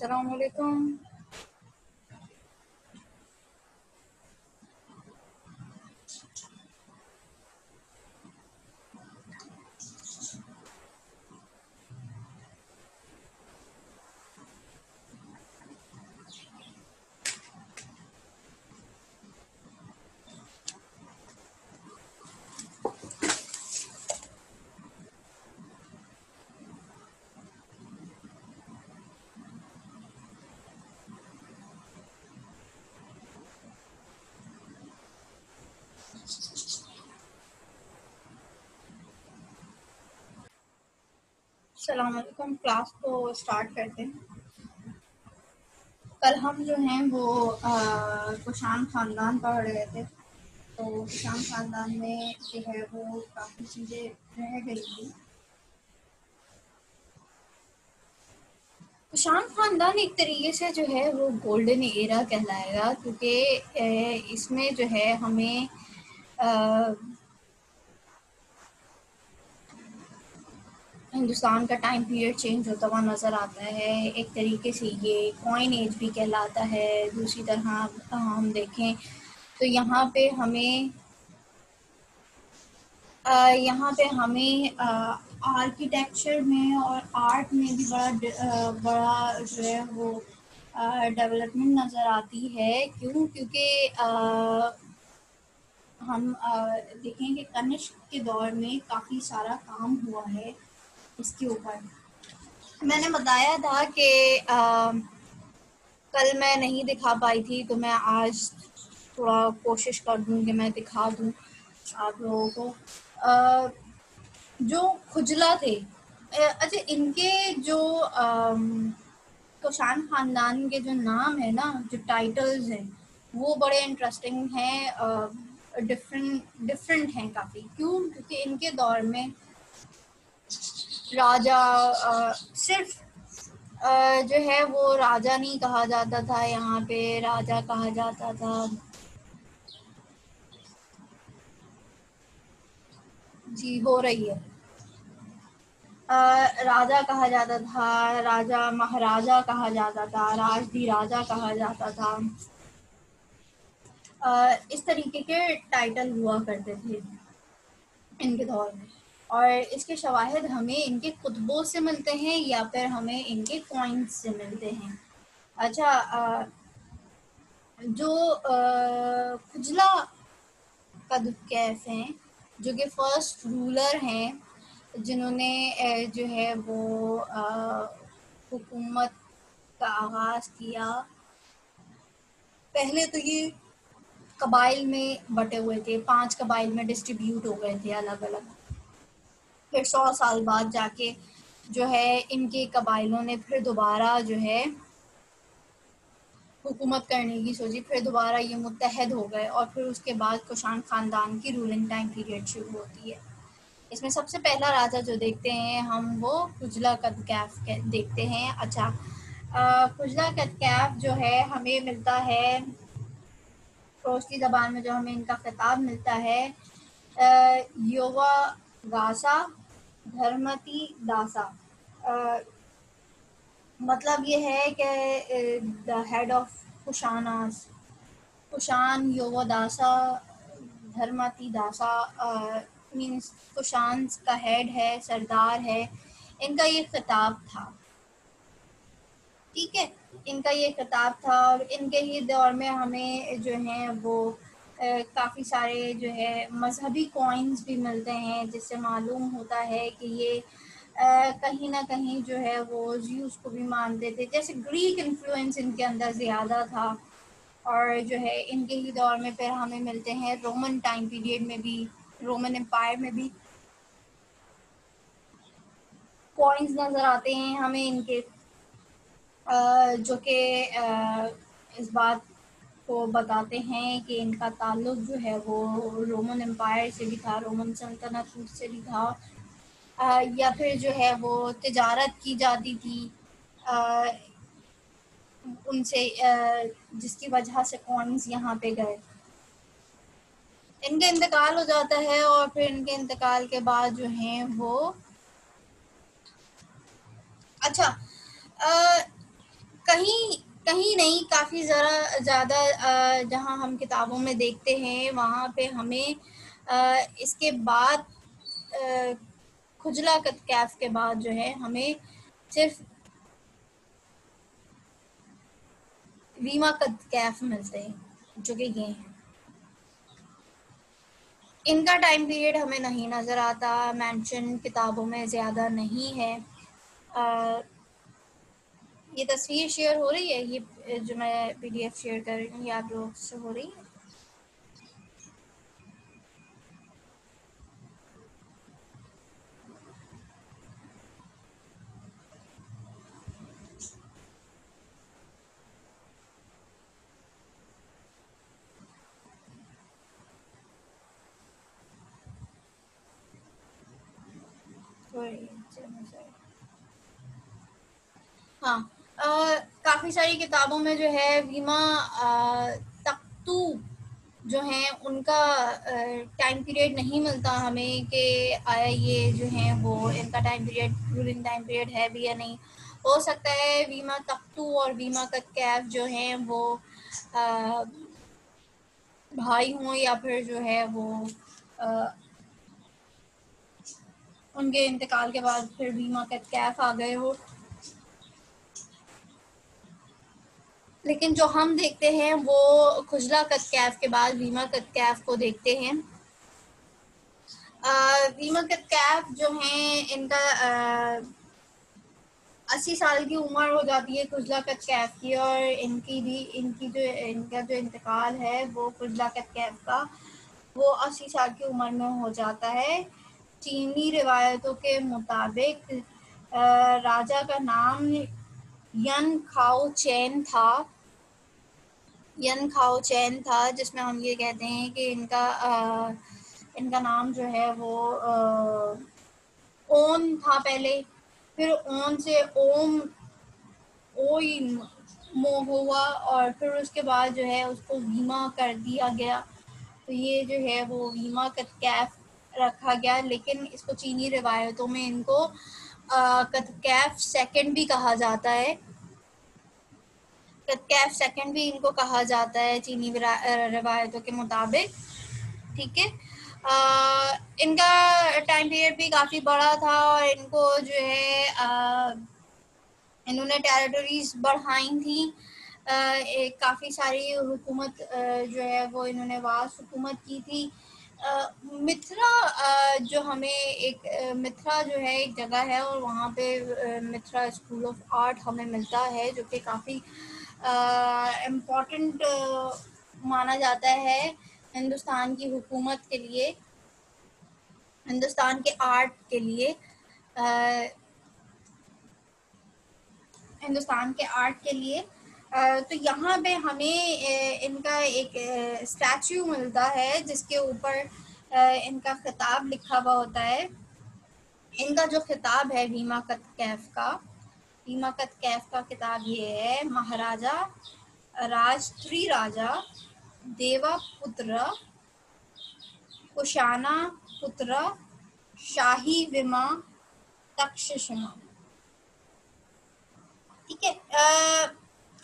अस्सलाम वालेकुम। अस्सलाम वालेकुम। क्लास को स्टार्ट करते हैं। कल हम जो हैं वो कुषाण ख़ानदान पढ़ रहे थे। तो कुषाण ख़ानदान में जो है वो काफ़ी चीज़ें रह गई थी। कुषाण ख़ानदान एक तरीके से जो है वो गोल्डन एरा कहलाएगा, क्योंकि इसमें जो है हमें हिंदुस्तान का टाइम पीरियड चेंज होता हुआ नज़र आता है। एक तरीके से ये कॉइन एज भी कहलाता है। दूसरी तरह हम देखें तो यहाँ पे हमें आर्किटेक्चर में और आर्ट में भी बड़ा जो है वो डेवलपमेंट नज़र आती है। क्यों? क्योंकि हम देखें कि कनिष्क के दौर में काफ़ी सारा काम हुआ है इसके ऊपर। मैंने बताया था कि कल मैं नहीं दिखा पाई थी, तो मैं आज थोड़ा कोशिश कर दूँ कि मैं दिखा दूँ आप लोगों को। जो खुजला थे, अच्छा, इनके जो कुषाण ख़ानदान के जो नाम है ना, जो टाइटल्स हैं, वो बड़े इंटरेस्टिंग हैं, डिफरेंट हैं काफ़ी। क्यों? क्योंकि इनके दौर में राजा सिर्फ जो है वो राजा नहीं कहा जाता था। यहाँ पे राजा कहा जाता था, जी हो रही है, राजा कहा जाता था, राजा महाराजा कहा जाता था, राजधीराजा कहा जाता था। इस तरीके के टाइटल हुआ करते थे इनके दौर में। और इसके शवाहिद हमें इनके कुतुबों से मिलते हैं या फिर हमें इनके कॉइन्स से मिलते हैं। अच्छा, जो खुजला कदकैफ हैं, जो कि फर्स्ट रूलर हैं, जिन्होंने जो है वो हुकूमत का आगाज़ किया। पहले तो ये कबाइल में बटे हुए थे, 5 कबाइल में डिस्ट्रीब्यूट हो गए थे अलग अलग। फिर 100 साल बाद जाके जो है इनके कबाइलों ने फिर दोबारा जो है हुकूमत करने की सोची। फिर दोबारा ये मुत्तहद हो गए और फिर उसके बाद कुषाण ख़ानदान की रूलिंग टाइम पीरियड शुरू होती है। इसमें सबसे पहला राजा जो देखते हैं हम, वो खुजला कदकैफ देखते हैं। अच्छा, खुजला कदकैफ जो है हमें मिलता है फ़ारसी ज़बान में, जो हमें इनका खिताब मिलता है, योवा गासा धर्मती दासा। मतलब ये है कि the head of Kushanas, Kushan योवदासा धर्मती दासा मीन्स कुशान का हेड है, सरदार है। इनका ये खिताब था, ठीक है, इनका ये खिताब था। और इनके ही दौर में हमें जो है वो काफ़ी सारे जो है मजहबी कॉइन्स भी मिलते हैं, जिससे मालूम होता है कि ये कहीं ना कहीं जो है वो ज़्यूस को भी मानते थे। जैसे ग्रीक इन्फ्लुएंस इनके अंदर ज़्यादा था। और जो है इनके ही दौर में फिर हमें मिलते हैं रोमन टाइम पीरियड में भी, रोमन एम्पायर में भी कॉइन्स नज़र आते हैं हमें इनके, जो कि इस बात को बताते हैं कि इनका ताल्लुक जो है वो रोमन एम्पायर से भी था, रोमन सल्तनत से भी था। या फिर जो है वो तिजारत की जाती थी उनसे, जिसकी वजह से कॉइन्स यहाँ पे गए। इनका इंतकाल हो जाता है और फिर इनके इंतकाल के बाद जो हैं वो, अच्छा, ही नहीं, काफ़ी ज़्यादा जहाँ हम किताबों में देखते हैं वहाँ पे हमें इसके बाद खुजला कद कैफ के बाद जो है हमें सिर्फ वीमा कद कैफ मिलते हैं, जो कि ये हैं। इनका टाइम पीरियड हमें नहीं नज़र आता, मेंशन किताबों में ज़्यादा नहीं है। ये तस्वीर शेयर हो रही है, ये जो मैं पीडीएफ शेयर कर रही हूँ, ये आप लोग से हो रही है? हाँ, काफ़ी सारी किताबों में जो है वीमा तख्तू जो हैं उनका टाइम पीरियड नहीं मिलता हमें कि आया ये जो हैं वो इनका time period ruling time period है भी या नहीं। हो सकता है वीमा तख्तू और वीमा कैफ जो हैं वो आ, भाई हों, या फिर जो है वो आ, उनके इंतकाल के बाद फिर वीमा कैफ आ गए हो। लेकिन जो हम देखते हैं वो खुजला कद कैफ के बाद वीमा कद कैफ को देखते हैं। वीमा कद कैफ जो हैं इनका 80 साल की उम्र हो जाती है खुजला कद कैफ की, और इनका जो इंतकाल है वो खुजला कद कैफ का वो 80 साल की उम्र में हो जाता है। चीनी रिवायतों के मुताबिक राजा का नाम यन खाओ चैन था। यन खाओ चैन था, जिसमें हम ये कहते हैं कि इनका नाम जो है वो ओन था पहले, फिर ओन से ओम ओई मो हुआ, और फिर उसके बाद जो है उसको वीमा कर दिया गया। तो ये जो है वो वीमा कतकैफ रखा गया, लेकिन इसको चीनी रिवायतों में इनको कतकैफ सेकंड भी कहा जाता है। कतकैफ सेकंड भी इनको कहा जाता है चीनी रिवायतों के मुताबिक। ठीक है। इनका टाइम पीरियड भी काफ़ी बड़ा था, और इनको जो है इन्होंने टेरिटरीज बढ़ाई थी। काफ़ी सारी हुकूमत जो है वो इन्होंने वास्ट हुकूमत की थी। मिथरा जो हमें मिथरा जो है एक जगह है, और वहाँ पे मिथरा स्कूल ऑफ आर्ट हमें मिलता है, जो कि काफ़ी इम्पोर्टेंट माना जाता है हिंदुस्तान की हुकूमत के लिए, हिंदुस्तान के आर्ट के लिए। हिंदुस्तान के आर्ट के लिए। तो यहाँ पे हमें इनका एक स्टैचू मिलता है जिसके ऊपर इनका खिताब लिखा हुआ होता है। इनका जो खिताब है वीमा कत कैफ का किताब ये है: महाराजा राजश्री राजा देवा पुत्र कुशाना पुत्र शाही विमा तक्षशिमा। ठीक है।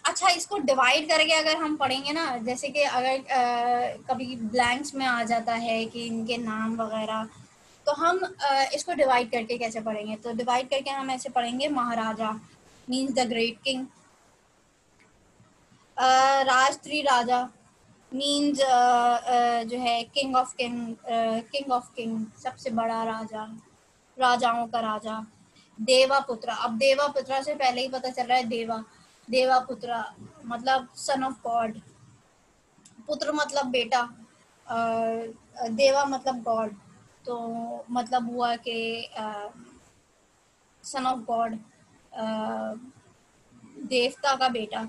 अच्छा, इसको डिवाइड करके अगर हम पढ़ेंगे ना, जैसे कि अगर कभी ब्लैंक्स में आ जाता है कि इनके नाम वगैरह, तो हम इसको डिवाइड करके कैसे पढ़ेंगे? तो डिवाइड करके हम ऐसे पढ़ेंगे: Maharaja means the great king, Rajshri raja means जो है किंग ऑफ किंग, सबसे बड़ा राजा, राजाओं का राजा। देवा पुत्र, अब देवा पुत्र से पहले ही पता चल रहा है देवा पुत्र मतलब सन ऑफ गॉड, पुत्र मतलब बेटा, देवा मतलब गॉड, तो मतलब हुआ कि सन ऑफ गॉड, देवता का बेटा।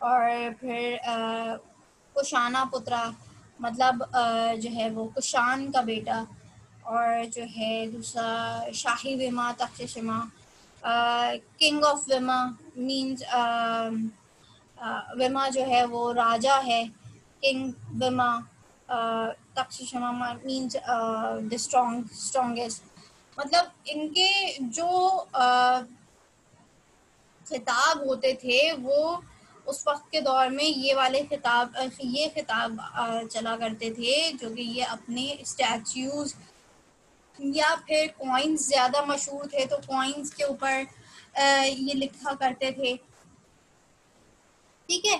और फिर कुशाना पुत्रा मतलब जो है वो कुशान का बेटा। और जो है दूसरा शाही विमा तक्षशिमा, किंग ऑफ विमा मीन्स विमा जो है वो राजा है, किंग विमा। तक्षशिमा मीन्स द स्ट्रॉन्गेस्ट। मतलब इनके जो खिताब होते थे वो उस वक्त के दौर में ये खिताब चला करते थे, जो कि ये अपने स्टैच्यूज या फिर कॉइन्स ज़्यादा मशहूर थे तो कॉइन्स के ऊपर ये लिखा करते थे। ठीक है।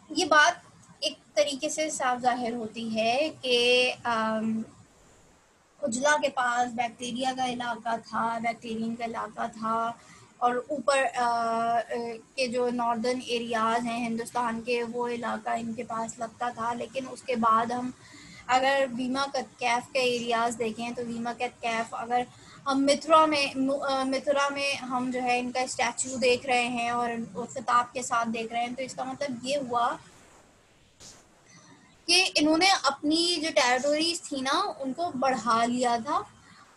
ये बात एक तरीके से साफ जाहिर होती है कि उजला के पास बैक्टीरिया का इलाका था, बैक्टीरियन का इलाका था, और ऊपर के जो नॉर्दर्न एरियाज़ हैं हिंदुस्तान के, वो इलाका इनके पास लगता था। लेकिन उसके बाद हम अगर वीमा कतकैफ के एरियाज़ देखें तो वीमा कतकैफ, अगर हम मिथुरा में हम जो है इनका स्टैचू देख रहे हैं और खिताब के साथ देख रहे हैं, तो इसका मतलब ये हुआ कि इन्होंने अपनी जो टेरिटोरीज थी ना उनको बढ़ा लिया था,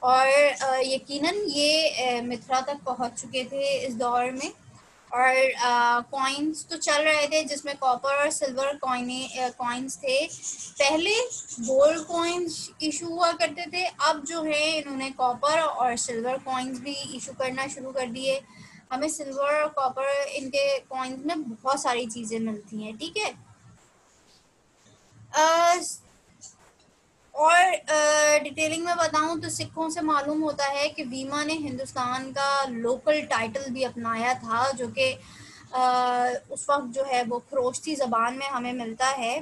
और यकीनन ये मिथुरा तक पहुंच चुके थे इस दौर में। और कॉइन्स तो चल रहे थे जिसमें कॉपर और सिल्वर कॉइन्स थे। पहले गोल्ड कॉइन्स इशू हुआ करते थे, अब जो है इन्होंने कॉपर और सिल्वर कॉइन्स भी इशू करना शुरू कर दिए। हमें सिल्वर और कॉपर इनके कॉइन्स में बहुत सारी चीज़ें मिलती हैं। ठीक है। और डिटेलिंग में बताऊं तो सिखों से मालूम होता है कि वीमा ने हिंदुस्तान का लोकल टाइटल भी अपनाया था, जो कि उस वक्त जो है वो खरोष्टी ज़बान में हमें मिलता है।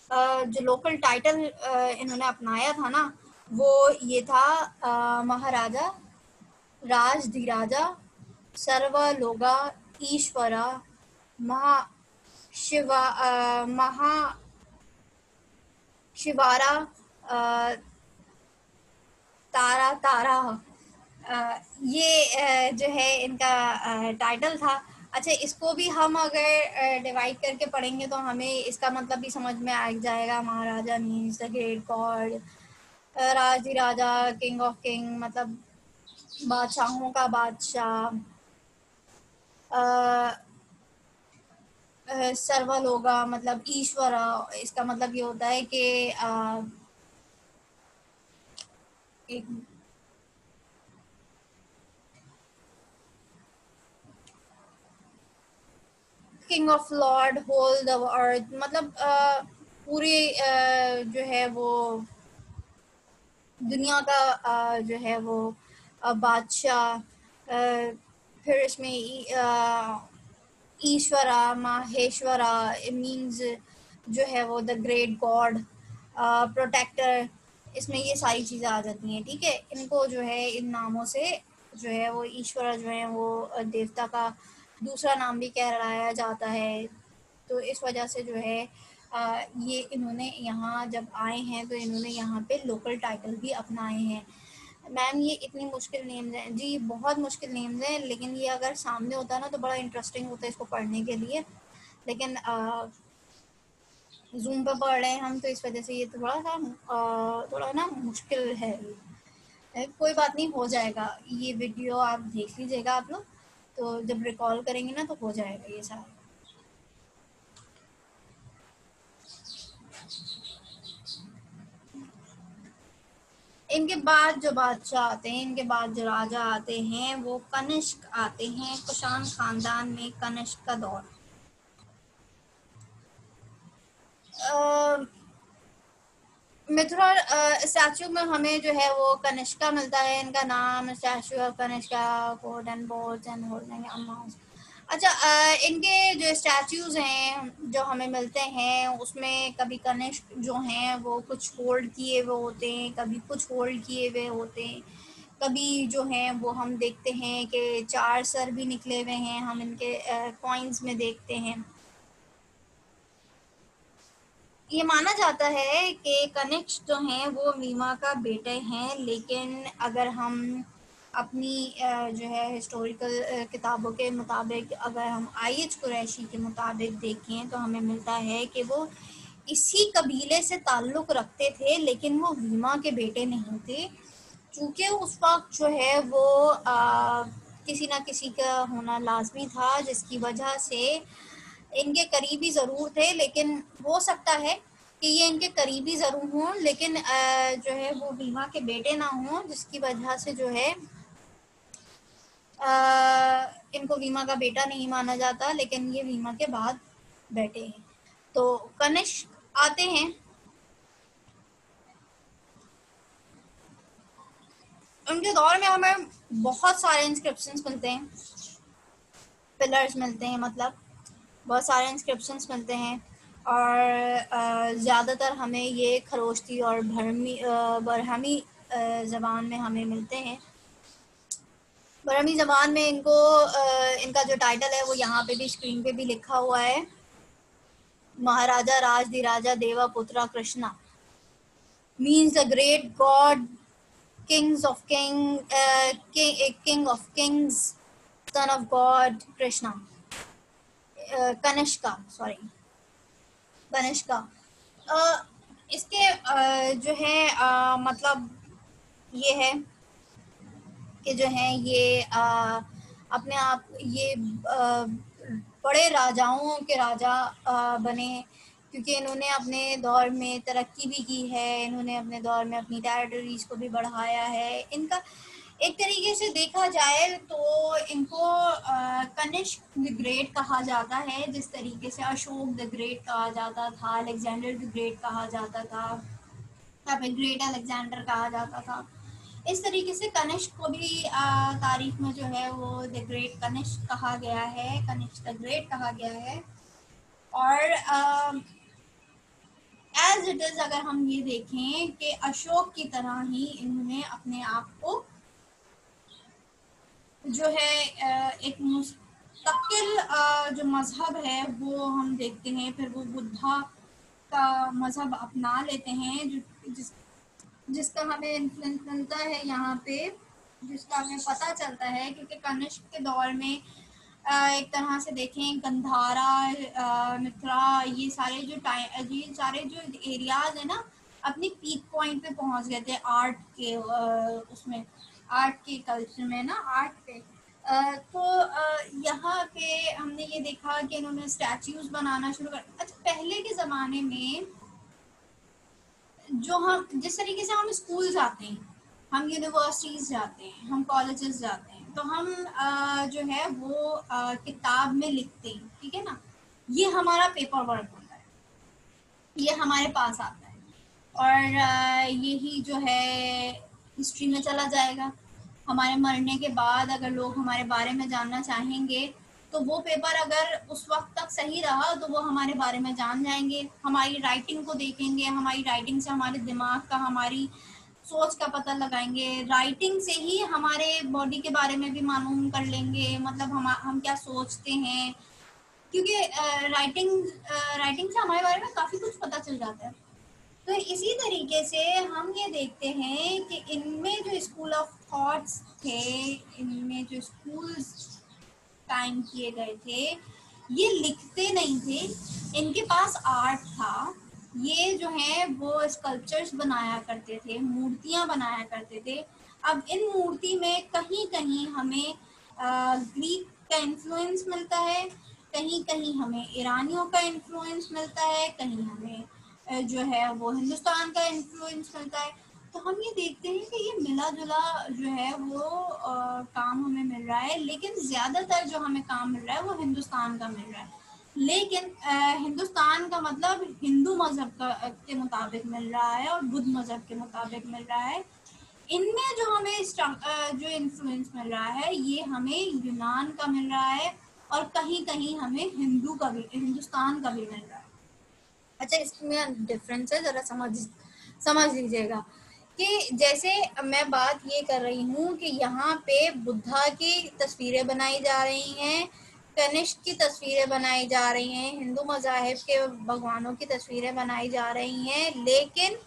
जो लोकल टाइटल इन्होंने अपनाया था ना, वो ये था महाराजा राजधिराजा सर्वलोगा ईश्वरा महा शिवा महा शिवारा तारा तारा। ये जो है इनका टाइटल था। अच्छा, इसको भी हम अगर डिवाइड करके पढ़ेंगे तो हमें इसका मतलब भी समझ में आ जाएगा। Maharaja means the great god, raja king of king मतलब बादशाहों का बादशाह, सर्वलोगा मतलब ईश्वरा। इसका मतलब ये होता है कि एक king of lord whole the earth, मतलब पूरे जो है वो दुनिया का जो है वो बादशाह। फिर इसमें ईश्वरा माहेश्वरा मीन्स जो है वो द ग्रेट गॉड, प्रोटेक्टर। इसमें ये सारी चीज़ें आ जाती हैं। ठीक है। इनको जो है इन नामों से जो है वो ईश्वरा जो है वो देवता का दूसरा नाम भी कहलाया जाता है। तो इस वजह से जो है ये इन्होंने यहाँ जब आए हैं तो इन्होंने यहाँ पे लोकल टाइटल भी अपनाए हैं। मैम ये इतनी मुश्किल नेम्स हैं जी, बहुत मुश्किल नेम्स हैं, लेकिन ये अगर सामने होता ना तो बड़ा इंटरेस्टिंग होता है इसको पढ़ने के लिए। लेकिन जूम पर पढ़ रहे हैं हम तो इस वजह से ये थोड़ा ना मुश्किल है। कोई बात नहीं, हो जाएगा। ये वीडियो आप देख लीजिएगा आप लोग, तो जब रिकॉल करेंगे ना तो हो जाएगा ये सारा। इनके बाद जो बादशाह आते हैं, इनके बाद जो राजा आते हैं वो कनिष्क आते हैं। कुषाण खानदान में कनिष्क का दौर। मिथुरा स्टैचू में हमें जो है वो कनिष्का मिलता है। इनका नाम statue of Kanishka coat and boards and holding amounts. अच्छा, इनके जो स्टैचूज हैं जो हमें मिलते हैं उसमें कभी कनिष्क जो हैं वो कुछ होल्ड किए हुए होते हैं, कभी कुछ होल्ड किए हुए होते हैं, कभी जो हैं वो हम देखते हैं कि 4 सर भी निकले हुए हैं, हम इनके कॉइन्स में देखते हैं। ये माना जाता है कि कनिष्क जो हैं वो वीमा का बेटे हैं, लेकिन अगर हम अपनी जो है हिस्टोरिकल किताबों के मुताबिक, अगर हम आई.एच. कुरैशी के मुताबिक देखें तो हमें मिलता है कि वो इसी कबीले से ताल्लुक़ रखते थे, लेकिन वो वीमा के बेटे नहीं थे। चूँकि उस वक्त जो है वो किसी न किसी का होना लाजमी था, जिसकी वजह से इनके करीबी ज़रूर थे, लेकिन हो सकता है कि ये इनके करीबी ज़रूर हों, लेकिन जो है वो वीमा के बेटे ना हों, जिसकी वजह से जो है इनको वीमा का बेटा नहीं माना जाता, लेकिन ये वीमा के बाद बेटे हैं। तो कनिष्क आते हैं। उनके दौर में हमें बहुत सारे इंस्क्रिप्शंस मिलते हैं, पिलर्स मिलते हैं, मतलब बहुत सारे इंस्क्रिप्शंस मिलते हैं, और ज़्यादातर हमें ये खरोष्टी और बरहमी ज़बान में हमें मिलते हैं। बरहमी ज़बान में इनका जो टाइटल है वो यहाँ पे भी स्क्रीन पे भी लिखा हुआ है, महाराजा राजधिराजा देवा पुत्रा Krishna, means the great God, kings of king of kings, son of god Krishna, Kanishka, sorry Kanishka. इसके जो है मतलब ये है कि जो है ये अपने आप ये बड़े राजाओं के राजा बने, क्योंकि इन्होंने अपने दौर में तरक्की भी की है, इन्होंने अपने दौर में अपनी टेरिटरीज को भी बढ़ाया है। इनका एक तरीके से देखा जाए तो इनको कनिष्क द ग्रेट कहा जाता है, जिस तरीके से अशोक द ग्रेट कहा जाता था, अलेक्जेंडर द ग्रेट कहा जाता था, या फिर ग्रेट अलेक्जेंडर कहा जाता था। इस तरीके से कनिष्क को भी तारीख में जो है वो द ग्रेट कनिष्क कहा गया है, कनिष्क द ग्रेट कहा गया है। और एज इट इज अगर हम ये देखें कि अशोक की तरह ही इन्होंने अपने आप को जो है एक मुस्तकिल जो मजहब है वो हम देखते हैं, फिर वो बुद्धा का मजहब अपना लेते हैं, जिसका हमें इन्फ्लुएंस मिलता है यहाँ पे, जिसका हमें पता चलता है, क्योंकि कनिष्क के दौर में एक तरह से देखें गंधारा, मिथिला, ये सारे जो एरियाज है ना, अपनी पीक पॉइंट पे पहुंच गए थे आर्ट के उसमें, आर्ट के कल्चर में ना, आर्ट पे। तो यहाँ पे हमने ये देखा कि इन्होंने स्टैच्यूज बनाना शुरू कर। अच्छा, पहले के ज़माने में जो हम जिस तरीके से हम स्कूल जाते हैं, हम यूनिवर्सिटीज जाते हैं, हम कॉलेजेस जाते हैं, तो हम जो है वो किताब में लिखते हैं, ठीक है ना, ये हमारा पेपर वर्क होता है, ये हमारे पास आता है, और यही जो है हिस्ट्री में चला जाएगा। हमारे मरने के बाद अगर लोग हमारे बारे में जानना चाहेंगे, तो वो पेपर अगर उस वक्त तक सही रहा तो वो हमारे बारे में जान जाएंगे, हमारी राइटिंग को देखेंगे, हमारी राइटिंग से हमारे दिमाग का, हमारी सोच का पता लगाएंगे, राइटिंग से ही हमारे बॉडी के बारे में भी मालूम कर लेंगे, मतलब हम क्या सोचते हैं, क्योंकि राइटिंग से हमारे बारे में काफ़ी कुछ पता चल जाता है। तो इसी तरीके से हम ये देखते हैं कि इनमें जो स्कूल ऑफ थॉट्स थे, इनमें जो स्कूल्स कायम किए गए थे, ये लिखते नहीं थे, इनके पास आर्ट था। ये जो है वो स्कल्पचर्स बनाया करते थे, मूर्तियां बनाया करते थे। अब इन मूर्ति में कहीं कहीं हमें ग्रीक का इन्फ्लुएंस मिलता है, कहीं कहीं हमें ईरानियों का इन्फ्लुएंस मिलता है, कहीं हमें जो है वो हिंदुस्तान का इन्फ्लुएंस मिलता है। तो हम ये देखते हैं कि ये मिला जुला जो है वो काम हमें मिल रहा है, लेकिन ज़्यादातर जो हमें काम मिल रहा है वो हिंदुस्तान का मिल रहा है, लेकिन हिंदुस्तान का मतलब हिंदू मज़हब का के मुताबिक मिल रहा है और बुद्ध मज़हब के मुताबिक मिल रहा है। इनमें जो हमें जो इन्फ्लुएंस मिल रहा है ये हमें यूनान का मिल रहा है, और कहीं कहीं हमें हिंदुस्तान का भी मिल रहा है। अच्छा, इसमें डिफरेंस है, ज़रा समझ लीजिएगा कि जैसे मैं बात ये कर रही हूँ कि यहाँ पे बुद्धा की तस्वीरें बनाई जा रही हैं, कनिष्क की तस्वीरें बनाई जा रही हैं, हिंदू मज़ाहिब के भगवानों की तस्वीरें बनाई जा रही हैं, लेकिन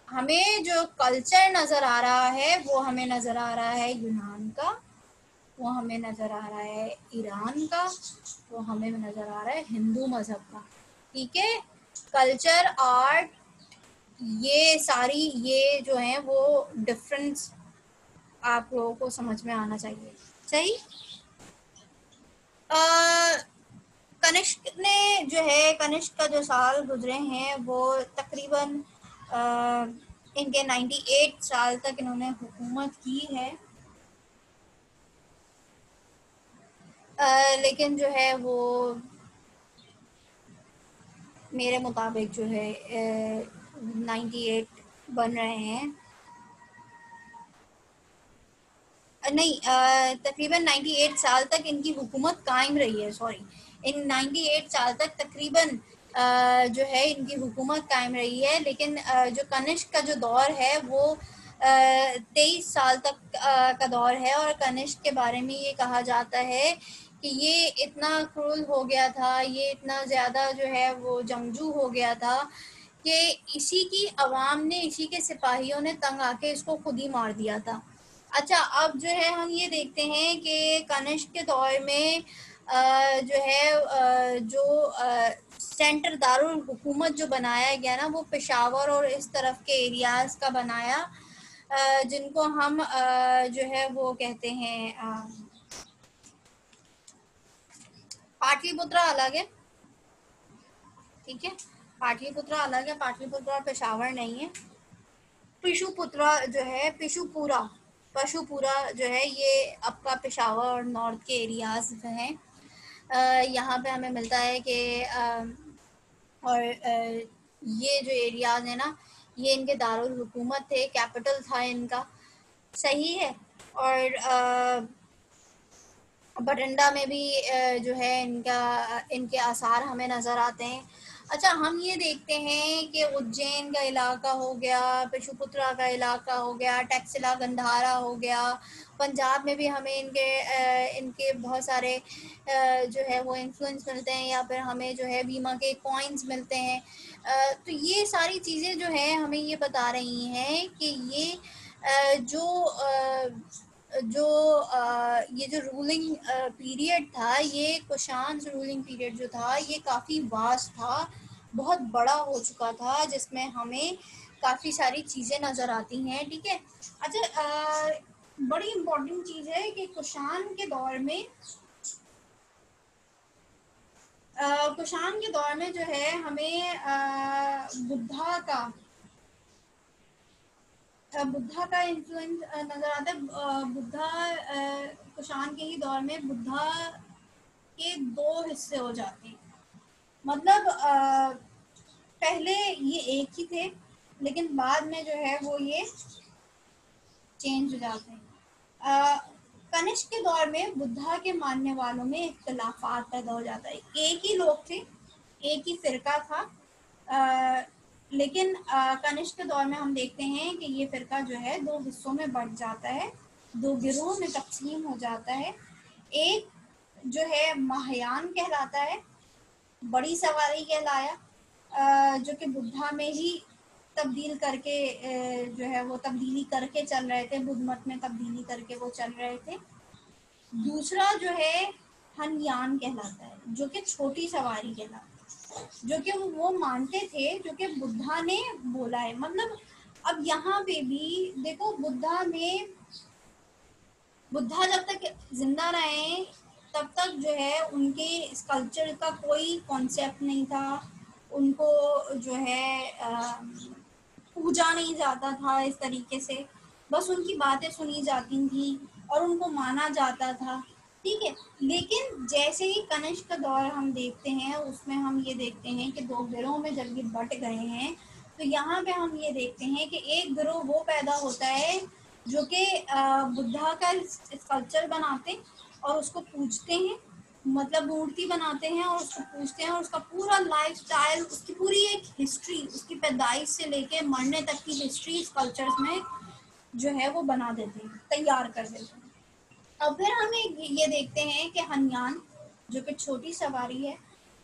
हमें जो कल्चर नज़र आ रहा है वो हमें नज़र आ रहा है यूनान का, वो हमें नज़र आ रहा है ईरान का, वो हमें नज़र आ रहा है हिंदू मज़हब का। ठीक है, कल्चर, आर्ट, ये सारी ये जो है वो डिफरेंस आप लोगों को समझ में आना चाहिए। सही। कनिष्क ने जो है, कनिष्क का जो साल गुजरे हैं वो तकरीबन इनके 98 साल तक इन्होंने हुकूमत की है। लेकिन जो है वो मेरे मुताबिक जो है 98 बन रहे हैं, नहीं, तकरीबन 98 साल तक इनकी हुकूमत कायम रही है। सॉरी, इन 98 साल तक तकरीबन जो है इनकी हुकूमत कायम रही है। लेकिन जो कनिष्क का जो दौर है वो 23 साल तक का दौर है। और कनिष्क के बारे में ये कहा जाता है कि ये इतना क्रूर हो गया था, ये इतना ज़्यादा जो है वो जंगजू हो गया था कि इसी की आवाम ने, इसी के सिपाहियों ने तंग आके इसको खुद ही मार दिया था। अच्छा, अब जो है हम ये देखते हैं कि कनिष्क के दौर में जो है जो सेंटर दारुल हुकूमत जो बनाया गया ना, वो पेशावर और इस तरफ के एरियाज़ का बनाया, जिनको हम जो है वो कहते हैं पाटलिपुत्रा अलग है, ठीक है, पाटलिपुत्रा अलग है, पाटलिपुत्रा और पेशावर नहीं है। पिशुपुत्रा जो है, पिशुपुरा, पशुपुरा जो है ये आपका पेशावर और नॉर्थ के एरियाज़ हैं। यहाँ पे हमें मिलता है कि और ये जो एरियाज़ हैं ना, ये इनके दारुल हुकूमत थे, कैपिटल था इनका, सही है। और बठिंडा में भी जो है इनके आसार हमें नज़र आते हैं। अच्छा, हम ये देखते हैं कि उज्जैन का इलाका हो गया, पिशुपुत्रा का इलाका हो गया, टैक्सिला गंधारा हो गया, पंजाब में भी हमें इनके बहुत सारे जो है वो इन्फ्लुएंस मिलते हैं, या फिर हमें जो है बीमा के कॉइन्स मिलते हैं। तो ये सारी चीज़ें जो है हमें ये बता रही हैं कि ये जो ये जो रूलिंग पीरियड था, ये कुशान रूलिंग पीरियड जो था, ये काफ़ी वास्ट था, बहुत बड़ा हो चुका था, जिसमें हमें काफ़ी सारी चीज़ें नज़र आती हैं, ठीक है। अच्छा, बड़ी इम्पोर्टेंट चीज़ है कि कुशान के दौर में कुशान के दौर में जो है हमें बुद्धा का इन्फ्लुएंस नज़र आता है। बुद्धा कुशान के ही दौर में बुद्धा के दो हिस्से हो जाते हैं। मतलब पहले ये एक ही थे, लेकिन बाद में जो है वो ये चेंज हो जाते हैं। कनिष्क के दौर में बुद्धा के मानने वालों में इख्तलाफात पैदा हो जाता है। एक ही लोग थे, एक ही फिरका था, लेकिन कनिष्क के दौर में हम देखते हैं कि ये फिरका जो है दो हिस्सों में बढ़ जाता है, दो गिरोह में तकसीम हो जाता है। एक जो है महायान कहलाता है, बड़ी सवारी कहलाया, जो कि बुद्धा में ही तब्दील करके जो है वो तब्दीली करके चल रहे थे, बुद्ध मत में तब्दीली करके वो चल रहे थे। दूसरा जो है हनयान कहलाता है, जो कि छोटी सवारी कहलाता है, जो कि वो मानते थे, जो कि बुद्धा ने बोला है। मतलब अब यहाँ पे भी देखो, बुद्धा जब तक जिंदा रहे तब तक जो है उनके इस कल्चर का कोई कॉन्सेप्ट नहीं था, उनको जो है पूजा नहीं जाता था इस तरीके से, बस उनकी बातें सुनी जाती थी और उनको माना जाता था, ठीक है। लेकिन जैसे ही कनिष्क का दौर हम देखते हैं, उसमें हम ये देखते हैं कि दो गिरोह में जब ये बट गए हैं, तो यहाँ पे हम ये देखते हैं कि एक गिरोह वो पैदा होता है जो कि बुद्धा का स्कल्पचर बनाते और उसको पूजते हैं, मतलब मूर्ति बनाते हैं और उसको पूजते हैं, और उसका पूरा लाइफस्टाइल, उसकी पूरी एक हिस्ट्री, उसकी पैदाइश से लेके मरने तक की हिस्ट्री स्कल्पचर्स में जो है वो बना देते हैं, तैयार कर देते हैं। अब फिर हम ये देखते हैं कि हनयान, जो कि छोटी सवारी है,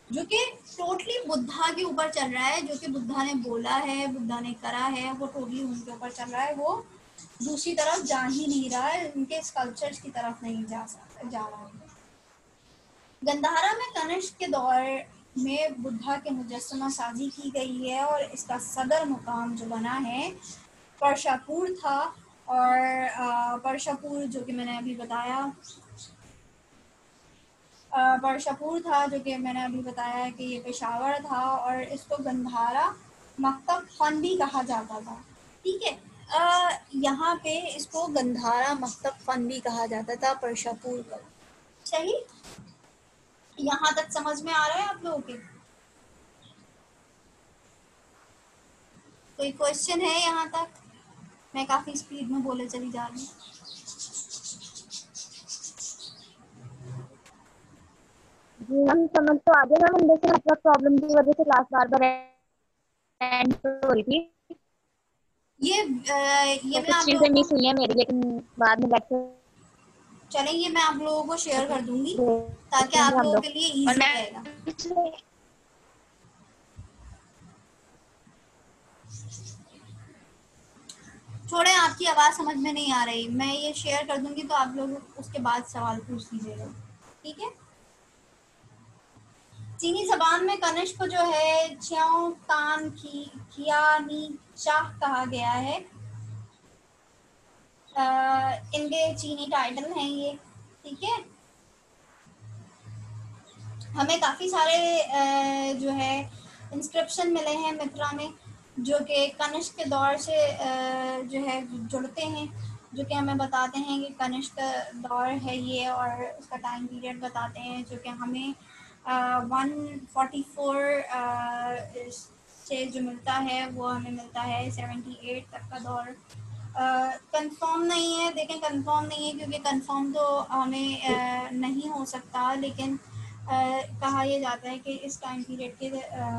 जो कि टोटली बुद्धा के ऊपर चल रहा है, जो कि बुद्धा ने बोला है, बुद्धा ने करा है, वो टोटली उनके ऊपर चल रहा है, वो दूसरी तरफ जा ही नहीं रहा है, उनके स्कल्पचर्स की तरफ नहीं जा रहा है। गंधारा में कनिष्क के दौर में बुद्धा के मुजस्समा साजी की गई है, और इसका सदर मुकाम जो बना है परशापुर था। और परशापुर, जो कि मैंने अभी बताया, परशापुर था, जो कि मैंने अभी बताया कि ये पेशावर था, और इसको गंधारा मकतब फ़न भी कहा जाता था। ठीक है, यहाँ पे इसको गंधारा मकतब फ़न भी कहा जाता था परशापुर को। सही, यहाँ तक समझ में आ रहा है आप लोगों के? कोई क्वेश्चन है यहाँ तक? मैं काफ़ी स्पीड में बोले चली जा रही हूँ। जी हम समझ तो आ गए मैम, जैसे नेटवर्क प्रॉब्लम की वजह से क्लास बार बार एंड हो रही थी, ये तो मैं कुछ आप चीजें लोगों मिस को, हुई हैं मेरी, लेकिन बाद में लेक्चर चलेंगे, मैं आप लोगों को शेयर कर दूंगी ताकि देखेंगे आप हम लोगों लोग। के लिए और इजी मैं रहेगा। थोड़े आपकी आवाज़ समझ में नहीं आ रही, मैं ये शेयर कर दूंगी तो आप लोग उसके बाद सवाल पूछ लीजिएगा। ठीक है, चीनी जबान में कनिष्क को जो है च्यों तान की किया नी चाह कहा गया है। इनके चीनी टाइटल हैं ये। ठीक है, हमें काफ़ी सारे जो है इंस्क्रिप्शन मिले हैं मित्रा में, जो कि कनिष्क के दौर से जो है जुड़ते हैं, जो कि हमें बताते हैं कि कनिष्क का दौर है ये, और उसका टाइम पीरियड बताते हैं, जो कि हमें 144 से जो मिलता है वो हमें मिलता है 78 तक का दौर। कंफर्म नहीं है, देखें कंफर्म नहीं है क्योंकि कंफर्म तो हमें नहीं हो सकता, लेकिन कहा यह जाता है कि इस टाइम पीरियड के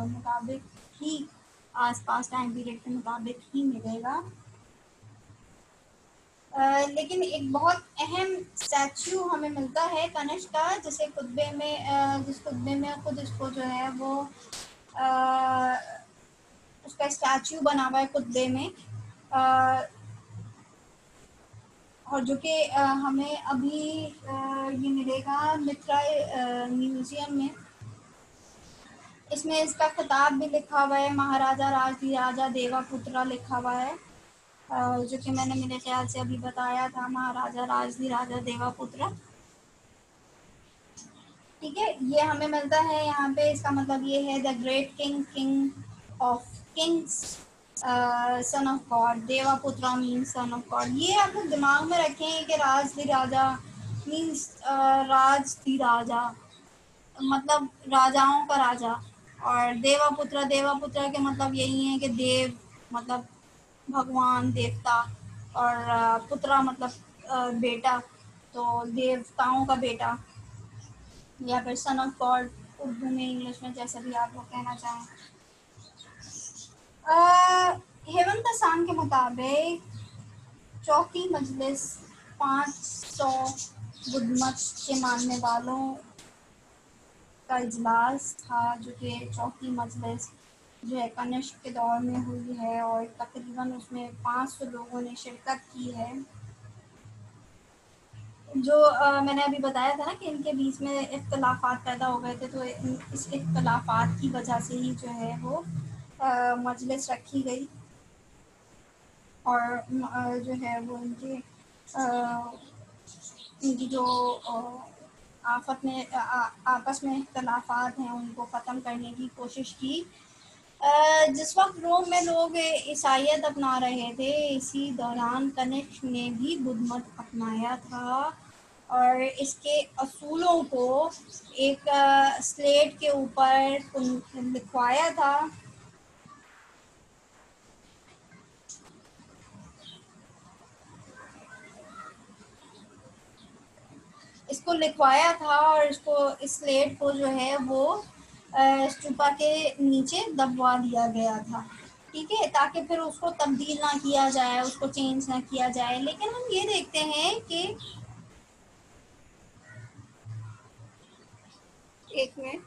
मुताबिक ही, आसपास टाइम पीरियड के मुताबिक ही मिलेगा। लेकिन एक बहुत अहम स्टैचू हमें मिलता है कनिष्क का, जिसे कुतबे में जिस कुतबे में खुद इसको जो है वो उसका स्टैचू बना हुआ है कुतबे में, और जो कि हमें अभी ये मिलेगा मित्रा म्यूज़ियम में। इसमें इसका खिताब भी लिखा हुआ है, महाराजा राजा देवापुत्रा लिखा हुआ है, जो कि मैंने मेरे ख्याल से अभी बताया था, महाराजा राजा देवापुत्रा। ठीक है, ये हमें मिलता है यहाँ पे, इसका मतलब ये है the great king of kings, son of god. Devaputra means son of god. ये आप लोग दिमाग में रखें कि राजा मीन्स राजा मतलब राजाओं का राजा, और देवापुत्रा के मतलब यही है कि देव मतलब भगवान देवता, और पुत्रा मतलब बेटा, तो देवताओं का बेटा, या फिर सन ऑफ गॉड, उर्दू में इंग्लिश में जैसा भी आप लोग कहना चाहें। हेमंत हसान के मुताबिक चौथी मजलिस 500 बुद्धमत के मानने वालों का इजलास था, जो कि चौथी मजलिस जो है कनिष्क के दौर में हुई है, और तकरीबन उसमें 500 लोगों ने शिरकत की है। जो मैंने अभी बताया था ना कि इनके बीच में इख्तलाफात पैदा हो गए थे, तो इस इख्तलाफात की वजह से ही जो है वो मजलिस रखी गई, और जो है वो इनकी जो आफत में आपस में इख्तलाफात हैं उनको ख़त्म करने की कोशिश की। जिस वक्त रोम में लोग ईसाईयत अपना रहे थे, इसी दौरान कनिष्क ने भी बुद्ध मत अपनाया था, और इसके असूलों को एक स्लेट के ऊपर लिखवाया था। इसको लिखवाया था, और इसको इस स्लेट को जो है वो स्तूपा के नीचे दबवा दिया गया था। ठीक है, ताकि फिर उसको तब्दील ना किया जाए, उसको चेंज ना किया जाए। लेकिन हम ये देखते हैं कि एक मिनट,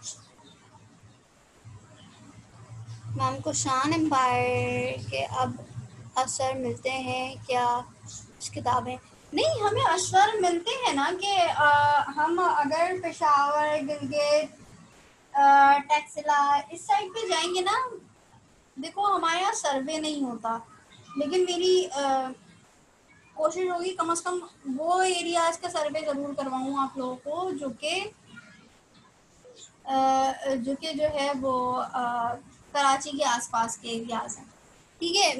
मैम को शान एम्पायर के अब असर मिलते हैं क्या? कुछ किताबें नहीं, हमें असर मिलते हैं ना कि हम अगर पेशावर, गिलगित, टैक्सिला इस साइड पे जाएंगे ना, देखो हमारे यहाँ सर्वे नहीं होता, लेकिन मेरी कोशिश होगी कम से कम वो एरियाज का सर्वे ज़रूर करवाऊँ आप लोगों को, जो कि जो कि जो है वो कराची के आसपास के एरियाज हैं। ठीक है,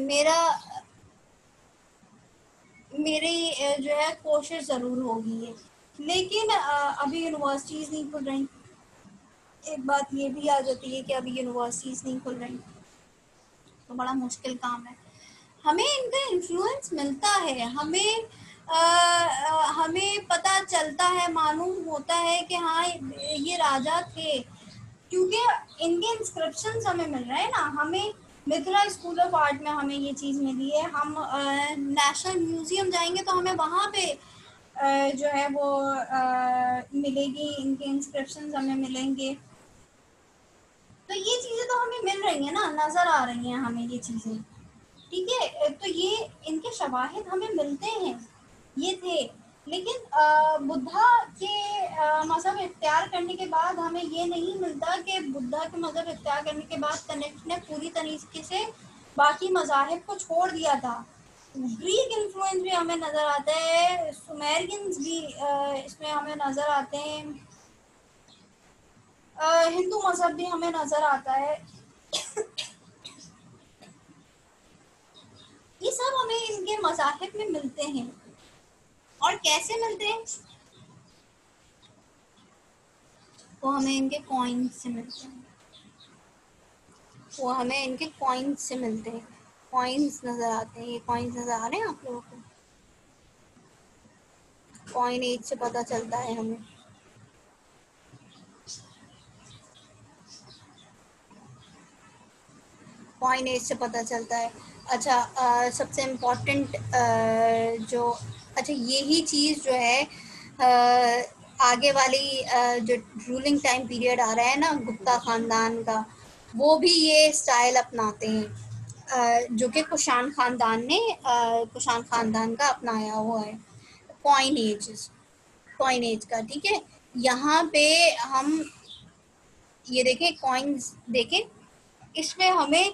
मेरी जो है कोशिश ज़रूर होगी ये, लेकिन अभी यूनिवर्सिटीज़ नहीं खुल रही। एक बात ये भी आ जाती है कि अभी यूनिवर्सिटीज़ नहीं खुल रही, तो बड़ा मुश्किल काम है। हमें इनका इन्फ्लुएंस मिलता है, हमें पता चलता है, मालूम होता है कि हाँ ये राजा थे, क्योंकि इनके इंस्क्रिप्शंस हमें मिल रहे हैं ना। हमें मिथिला स्कूल ऑफ आर्ट में हमें ये चीज़ मिली है। हम नेशनल म्यूज़ियम जाएंगे तो हमें वहाँ पे जो है वो मिलेगी, इनके इंस्क्रिप्शंस हमें मिलेंगे। तो ये चीज़ें तो हमें मिल रही हैं ना, नज़र आ रही हैं हमें ये चीज़ें। ठीक है, तो ये इनके शवाहिद हमें मिलते हैं, ये थे। लेकिन बुद्धा के मज़हब इख्तियार करने के बाद हमें ये नहीं मिलता कि बुद्धा के मज़हब इख्तियार करने के बाद कनेक्ट ने पूरी तरीके से बाकी मज़ाहिब को छोड़ दिया था। ग्रीक इन्फ्लुएंस भी हमें नज़र आता है, सुमेरियंस भी इसमें हमें नज़र आते हैं, हिंदू मज़हब भी हमें नज़र आता है। ये सब हमें इनके मज़ाहिब में मिलते हैं। और कैसे मिलते हैं? वो हमें इनके कॉइन्स से मिलते हैं, वो हमें इनके कॉइन्स से मिलते हैं। कॉइन्स नज़र आते हैं, ये कॉइन्स नज़र आ रहे हैं आप लोगों को? कॉइन एज से पता चलता है हमें। कॉइन एज से पता चलता है। अच्छा, सबसे इम्पोर्टेंट जो, अच्छा यही चीज़ जो है आगे वाली जो रूलिंग टाइम पीरियड आ रहा है ना गुप्ता ख़ानदान का, वो भी ये स्टाइल अपनाते हैं, जो कि कुषाण ख़ानदान का अपनाया हुआ है। कॉइन एज का, ठीक है। यहाँ पे हम ये देखें, कॉइन्स देखें, इसमें हमें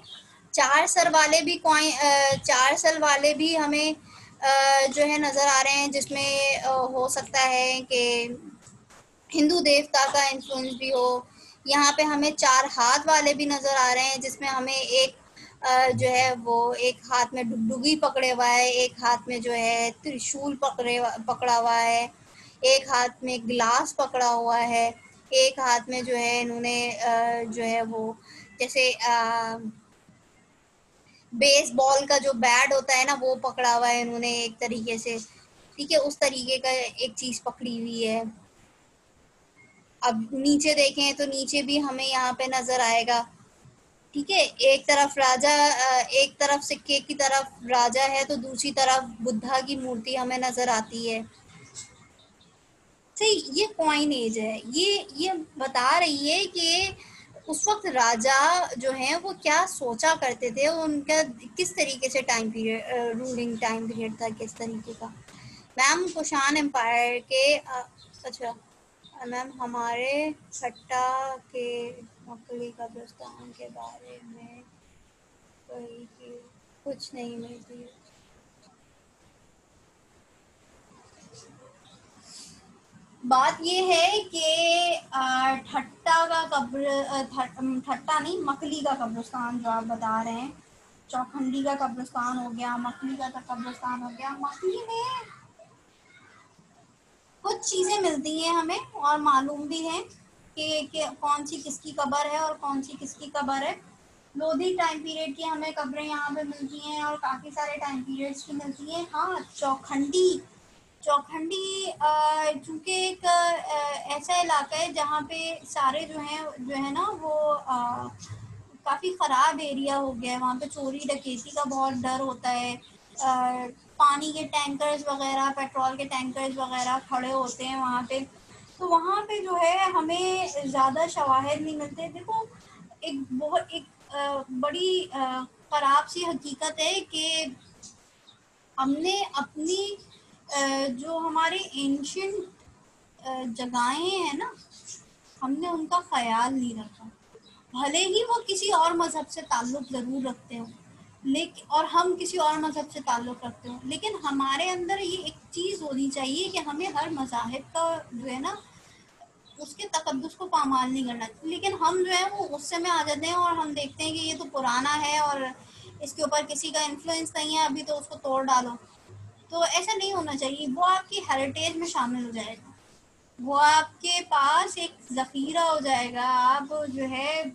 4 सर वाले भी कॉइन 4 सर वाले भी हमें जो है नज़र आ रहे हैं, जिसमें हो सकता है कि हिंदू देवता का इन्फ्लुएंस भी हो। यहाँ पे हमें 4 हाथ वाले भी नज़र आ रहे हैं, जिसमें हमें एक जो है वो एक हाथ में डुगडुगी पकड़े हुआ है, एक हाथ में जो है त्रिशूल पकड़ा हुआ है, एक हाथ में गिलास पकड़ा हुआ है, एक हाथ में जो है इन्होंने जो है वो जैसे बेसबॉल का जो बैट होता है ना वो पकड़ा हुआ है इन्होंने एक तरीके से, ठीक है, उस तरीके का एक चीज़ पकड़ी हुई है। अब नीचे देखें तो नीचे भी हमें यहाँ पे नज़र आएगा, ठीक है, एक तरफ राजा, एक तरफ सिक्के की तरफ राजा है तो दूसरी तरफ बुद्धा की मूर्ति हमें नज़र आती है। सही, ये कॉइन एज है, ये बता रही है कि उस वक्त राजा जो हैं वो क्या सोचा करते थे, उनका किस तरीके से time period, ruling time period था किस तरीके का। मैम कुषाण एम्पायर के अच्छा मैम, हमारे खट्टा के मकली कब्रिस्तान के बारे में कही कि कुछ नहीं मिलती। बात ये है कि ठट्टा का ठट्टा नहीं, मकली का कब्रिस्तान जो आप बता रहे हैं, चौखंडी का कब्रिस्तान हो गया, मकली का कब्रिस्तान हो गया। मकली में कुछ चीज़ें मिलती हैं हमें और मालूम भी है कि कौन सी किसकी कब्र है और कौन सी किसकी कब्र है। लोधी टाइम पीरियड की हमें कब्रें यहाँ पे मिलती हैं और काफ़ी सारे टाइम पीरियड्स की मिलती हैं। हाँ, चौखंडी चूँकि एक ऐसा इलाका है जहाँ पे सारे जो है ना वो काफ़ी ख़राब एरिया हो गया है, वहाँ पे चोरी डकैती का बहुत डर होता है। पानी के टैंकर्स वगैरह, पेट्रोल के टैंकर्स वगैरह खड़े होते हैं वहाँ पे, तो वहाँ पे जो है हमें ज़्यादा शवाहिद नहीं मिलते। देखो, एक बड़ी ख़राब सी हकीकत है कि हमने अपनी जो हमारे एंशियंट जगहें हैं ना, हमने उनका ख्याल नहीं रखा। भले ही वो किसी और मज़हब से ताल्लुक़ ज़रूर रखते हों, लेकिन और हम किसी और मज़हब से ताल्लुक़ रखते हों, लेकिन हमारे अंदर ये एक चीज़ होनी चाहिए कि हमें हर मज़ाहिब का जो है ना उसके तकद्दुस को पामाल नहीं करना। लेकिन हम जो है वो गुस्से में आ जाते हैं और हम देखते हैं कि ये तो पुराना है और इसके ऊपर किसी का इन्फ्लुएंस नहीं है, अभी तो उसको तोड़ डालो। तो ऐसा नहीं होना चाहिए, वो आपकी हेरिटेज में शामिल हो जाएगा, वो आपके पास एक ज़ख़ीरा हो जाएगा। आप जो है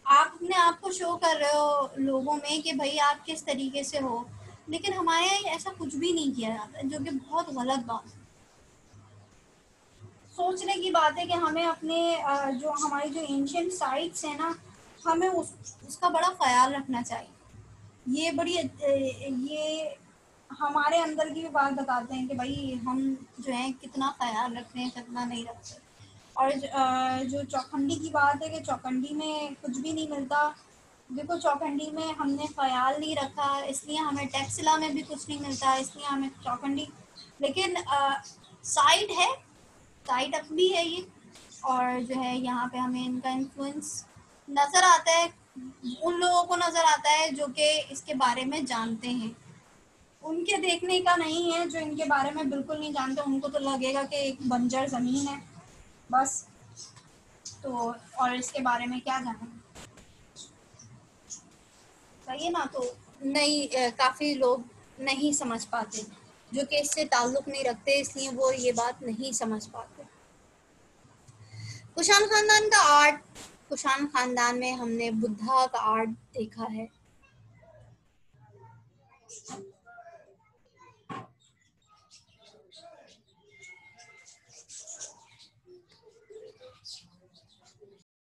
आप अपने आप को शो कर रहे हो लोगों में कि भाई आप किस तरीके से हो, लेकिन हमारे यहाँ ऐसा कुछ भी नहीं किया जाता है, जो कि बहुत गलत बात है। सोचने की बात है कि हमें अपने जो हमारी जो एंशियंट साइट्स हैं ना, हमें उसका बड़ा ख्याल रखना चाहिए। ये बड़ी ये हमारे अंदर की भी बात बताते हैं कि भाई हम जो है कितना ख्याल रखते हैं, कितना नहीं रखते। और जो चौखंडी की बात है कि चौखंडी में कुछ भी नहीं मिलता। देखो चौखंडी में हमने ख्याल नहीं रखा, इसलिए हमें टैक्सिला में भी कुछ नहीं मिलता, इसलिए हमें चौखंडी। लेकिन साइट है, साइट अपनी है ये, और जो है यहाँ पे हमें इनका इन्फ्लुएंस नज़र आता है, उन लोगों को नज़र आता है जो कि इसके बारे में जानते हैं। उनके देखने का नहीं है, जो इनके बारे में बिल्कुल नहीं जानते, उनको तो लगेगा कि एक बंजर ज़मीन है बस, तो और इसके बारे में क्या जाना। सही है ना। तो नहीं, काफ़ी लोग नहीं समझ पाते जो कि इससे ताल्लुक़ नहीं रखते, इसलिए वो ये बात नहीं समझ पाते। कुषाण ख़ानदान का आर्ट, कुषाण ख़ानदान में हमने बुद्धा का आर्ट देखा है,